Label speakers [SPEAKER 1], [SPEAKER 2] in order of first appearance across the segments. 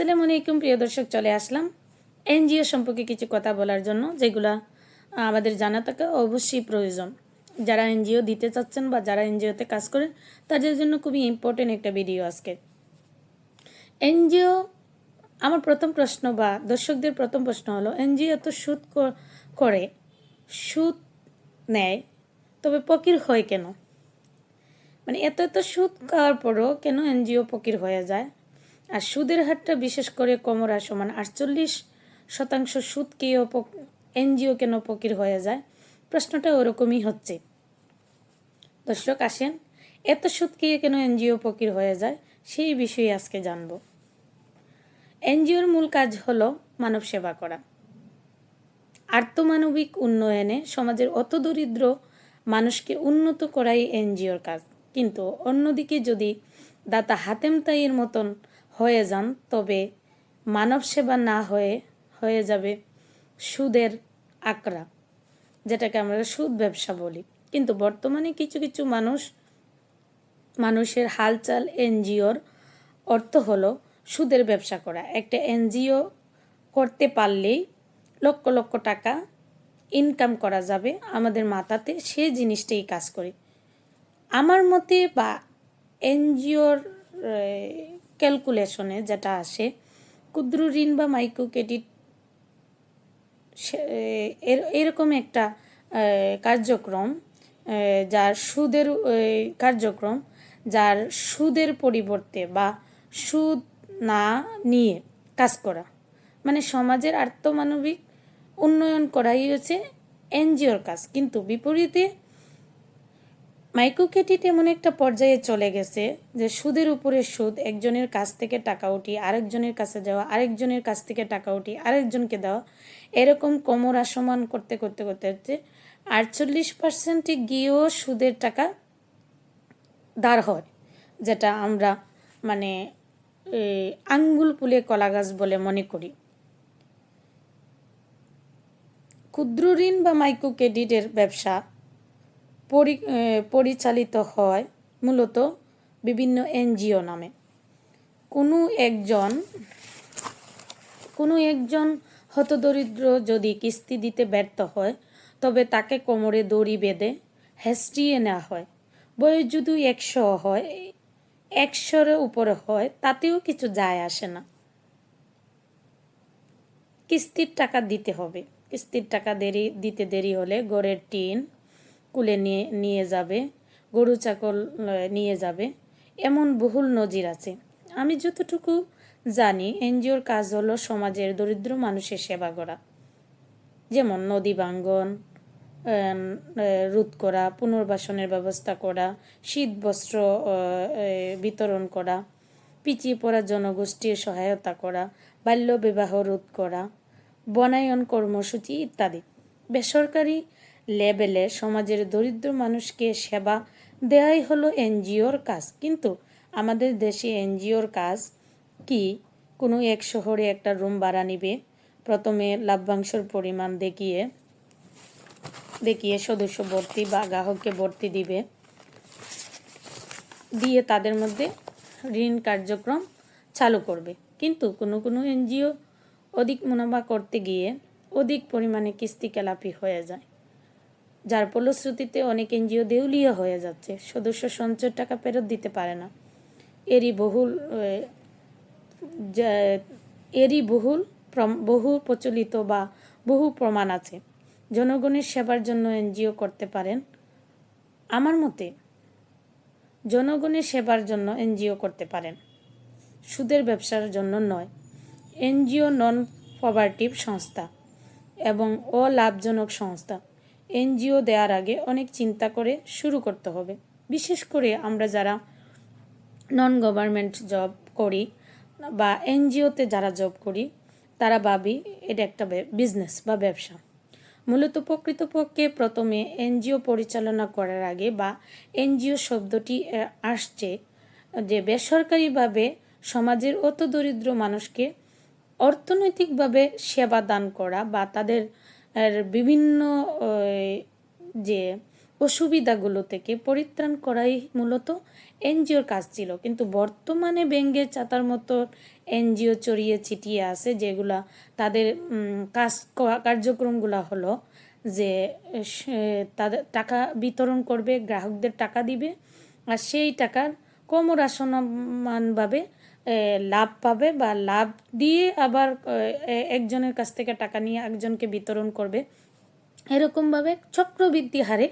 [SPEAKER 1] আসসালামু আলাইকুম প্রিয় দর্শক, চলে আসলাম এনজিও সম্পর্কে কিছু কথা বলার জন্য, যেগুলো আমাদের জানা থাকা অবশ্যই প্রয়োজন। যারা এনজিও দিতে চাচ্ছেন বা যারা এনজিওতে কাজ করেন তাদের জন্য খুবই ইম্পর্টেন্ট একটা ভিডিও আজকে। এনজিও, আমার প্রথম প্রশ্ন বা দর্শকদের প্রথম প্রশ্ন হলো, এনজিও তো সুদ করে, সুদ নেয়, তবে ফকির হয় কেন? মানে এত এত সুদ খাওয়ার পরও কেন এনজিও ফকির হয়ে যায়? আর সুদের হারটা বিশেষ করে কোমরা সমান 48% সুদ খেয়েও এনজিও কেন ফকির হয়ে যায়? প্রশ্নটা ওরকমই হচ্ছে। দর্শক আসেন, এত সুদ খেয়ে কেন এনজিও ফকির হয়ে যায় সেই বিষয়ে আজকে জানব। এনজিওর মূল কাজ হলো মানব সেবা করা, আর্থমানবিক উন্নয়নে সমাজের অত দরিদ্র মানুষকে উন্নত করাই এনজিওর কাজ। কিন্তু অন্যদিকে যদি দাতা হাতেম তাইয়ের মতন হয়ে যান, তবে মানব সেবা না হয়ে যাবে সুদের আকড়া, যেটাকে আমরা সুদ ব্যবসা বলি। কিন্তু বর্তমানে কিছু কিছু মানুষের হালচাল এনজিওর অর্থ হলো সুদের ব্যবসা করা। একটা এনজিও করতে পারলেই লক্ষ লক্ষ টাকা ইনকাম করা যাবে, আমাদের মাথাতে সে জিনিসটাই কাজ করে। আমার মতে বা এনজিওর ক্যালকুলেশনে যেটা আসে, ক্ষুদ্র ঋণ বা মাইক্রো ক্রেডিট এরকম একটা কার্যক্রম, যার সুদের পরিবর্তে বা সুদ না নিয়ে কাজ করা, মানে সমাজের আর্থমানবিক উন্নয়ন করাই হচ্ছে এনজিওর কাজ। কিন্তু বিপরীতে মাইক্রো ক্রেডিট এমন একটা পর্যায়ে চলে গেছে যে সুদের উপরে সুদ, একজনের কাছ থেকে টাকা উঠিয়ে আরেকজনের কাছে যাওয়া, আরেকজনের কাছ থেকে টাকা উঠিয়ে আরেকজনকে দেওয়া, এরকম কোমর সমান করতে করতে করতে করতে 48% গিয়েও সুদের টাকা দাঁড় হয়, যেটা আমরা মানে আঙ্গুল ফুলে কলা গাছ বলে মনে করি। ক্ষুদ্র ঋণ বা মাইক্রো ক্রেডিটের ব্যবসা পরিচালিত হয় মূলত বিভিন্ন এনজিও নামে। কোনো একজন হতদরিদ্র যদি কিস্তি দিতে ব্যর্থ হয়, তবে তাকে কোমরে দড়ি বেঁধে হেঁচড়িয়ে নেওয়া হয়। বয়স যদি 100 হয়, 100-এর উপরে হয়, তাতেও কিছু যায় আসে না। কিস্তির টাকা দিতে হবে। কিস্তির টাকা দিতে দেরি হলে ঘরের টিন কুলে নিয়ে যাবে, গরু ছাগল নিয়ে যাবে, এমন বহুল নজির আছে। আমি যতটুকু জানি, এনজিওর কাজ হলো সমাজের দরিদ্র মানুষের সেবা করা, যেমন নদী ভাঙ্গন রোধ করা, পুনর্বাসনের ব্যবস্থা করা, শীত বস্ত্র বিতরণ করা, পিছিয়ে পড়া জনগোষ্ঠীর সহায়তা করা, বাল্যবিবাহ রোধ করা, বনায়ন কর্মসূচি ইত্যাদি। বেসরকারি লেভেলে সমাজের দরিদ্র মানুষকে সেবা দেওয়াই হলো এনজিওর কাজ। কিন্তু আমাদের দেশে এনজিওর কাজ কি? কোনো এক শহরে একটা রুম ভাড়া নিবে, প্রথমে লভ্যাংশের পরিমাণ দেখিয়ে সদস্য ভর্তি বা গ্রাহককে ভর্তি দিয়ে তাদের মধ্যে ঋণ কার্যক্রম চালু করবে। কিন্তু কোনো এনজিও অধিক মুনাফা করতে গিয়ে অধিক পরিমাণে কিস্তি খেলাপি হয়ে যায়, যার ফলশ্রুতিতে অনেক এনজিও দেউলিয়া হয়ে যাচ্ছে, সদস্য সঞ্চয় টাকা ফেরত দিতে পারে না। বহু প্রচলিত বা বহু প্রমাণ আছে। জনগণের সেবার জন্য এনজিও করতে পারেন। আমার মতে জনগণের সেবার জন্য এনজিও করতে পারেন, সুদের ব্যবসার জন্য নয়। এনজিও নন প্রফিটিভ সংস্থা এবং অলাভজনক সংস্থা। এনজিও দেওয়ার আগে অনেক চিন্তা করে শুরু করতে হবে। বিশেষ করে আমরা যারা নন গভর্নমেন্ট জব করি বা এনজিওতে যারা জব করি, তারা ভাবি এটা একটা বিজনেস বা ব্যবসা। মূলত প্রকৃতপক্ষে প্রথমে এনজিও পরিচালনা করার আগে বা এনজিও শব্দটি আসছে যে বেসরকারিভাবে সমাজের অত দরিদ্র মানুষকে অর্থনৈতিকভাবে সেবা দান করা বা তাদের বিভিন্ন যে অসুবিধাগুলো থেকে পরিত্রাণ করাই মূলত এনজিওর কাজ ছিল। কিন্তু বর্তমানে ব্যাঙের ছাতার মতো এনজিও ছড়িয়ে ছিটিয়ে আছে, যেগুলা তাদের কার্যক্রমগুলো হলো যে তাদের টাকা বিতরণ করবে, গ্রাহকদের টাকা দিবে, আর সেই টাকার ক্রমহ্রাসমানভাবে লাভ পাবে, বা লাভ দিয়ে আবার একজনের কাছ থেকে টাকা নিয়ে একজনকে বিতরণ করবে। এরকমভাবে চক্রবৃদ্ধি হারে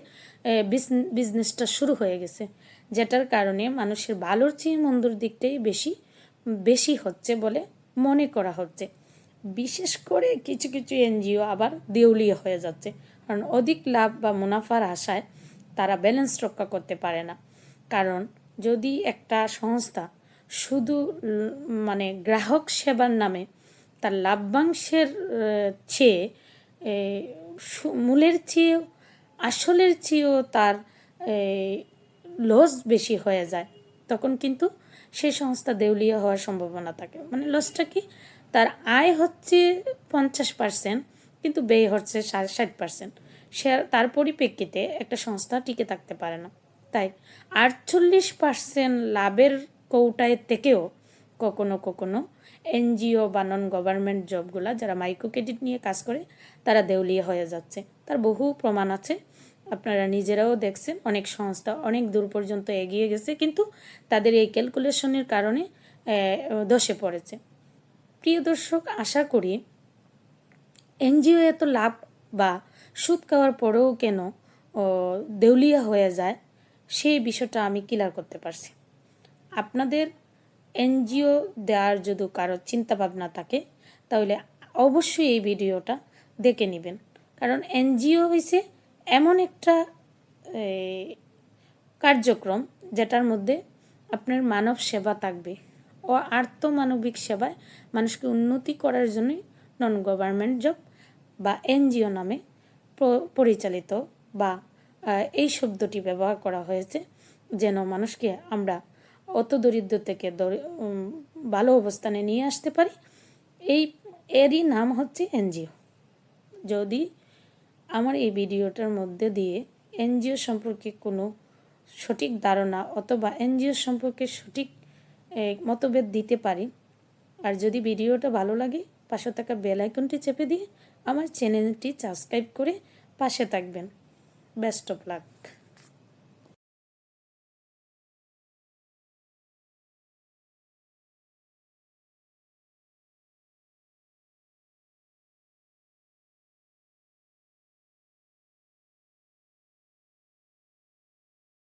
[SPEAKER 1] বিজনেসটা শুরু হয়ে গেছে, যেটার কারণে মানুষের ভালোর চেয়ে মন্দর দিকটাই বেশি হচ্ছে বলে মনে করা হচ্ছে। বিশেষ করে কিছু কিছু এনজিও আবার দেউলিয়া হয়ে যাচ্ছে, কারণ অধিক লাভ বা মুনাফার আশায় তারা ব্যালেন্স রক্ষা করতে পারে না। কারণ যদি একটা সংস্থা শুধু মানে গ্রাহক সেবার নামে তার লাভ্যাংশের চেয়ে মূলের চেয়েও আসলের চেয়েও তার লস বেশি হয়ে যায়, তখন কিন্তু সেই সংস্থা দেউলিয়া হওয়ার সম্ভাবনা থাকে। মানে লসটা কি, তার আয় হচ্ছে 50%, কিন্তু ব্যয় হচ্ছে 60%। সে তার পরিপ্রেক্ষিতে একটা সংস্থা টিকে থাকতে পারে না। তাই 48% লাভের কৌটায় থেকেও কখনো কখনো এনজিও বা নন গভর্নমেন্ট জবগুলা যারা মাইক্রো ক্রেডিট নিয়ে কাজ করে তারা দেউলিয়া হয়ে যাচ্ছে। তার বহু প্রমাণ আছে, আপনারা নিজেরাও দেখছেন। অনেক সংস্থা অনেক দূর পর্যন্ত এগিয়ে গেছে, কিন্তু তাদের এই ক্যালকুলেশনের কারণে ধসে পড়েছে। প্রিয় দর্শক, আশা করি এনজিও এত লাভ বা সুদ খাওয়ার পরেও কেন দেউলিয়া হয়ে যায় সেই বিষয়টা আমি ক্লিয়ার করতে পারছি। আপনাদের এনজিও দেওয়ার যদি কারো চিন্তা ভাবনা থাকে তাহলে অবশ্যই এই ভিডিওটা দেখে নেবেন। কারণ এনজিও হয়েছে এমন একটা কার্যক্রম যেটার মধ্যে আপনার মানব সেবা থাকবে ও আর্থমানবিক সেবায় মানুষকে উন্নতি করার জন্যই নন গভর্নমেন্ট জব বা এনজিও নামে পরিচালিত, বা এই শব্দটি ব্যবহার করা হয়েছে যেন মানুষকে আমরা অত দরিদ্র থেকে ভালো অবস্থানে নিয়ে আসতে পারি। এরই নাম হচ্ছে এনজিও। যদি আমার এই ভিডিওটার মধ্যে দিয়ে এনজিও সম্পর্কে কোনো সঠিক ধারণা অথবা এনজিও সম্পর্কে সঠিক মতভেদ দিতে পারি, আর যদি ভিডিওটা ভালো লাগে পাশে থাকা বেল আইকনটি চেপে দিয়ে আমার চ্যানেলটি সাবস্ক্রাইব করে পাশে থাকবেন। Best of luck.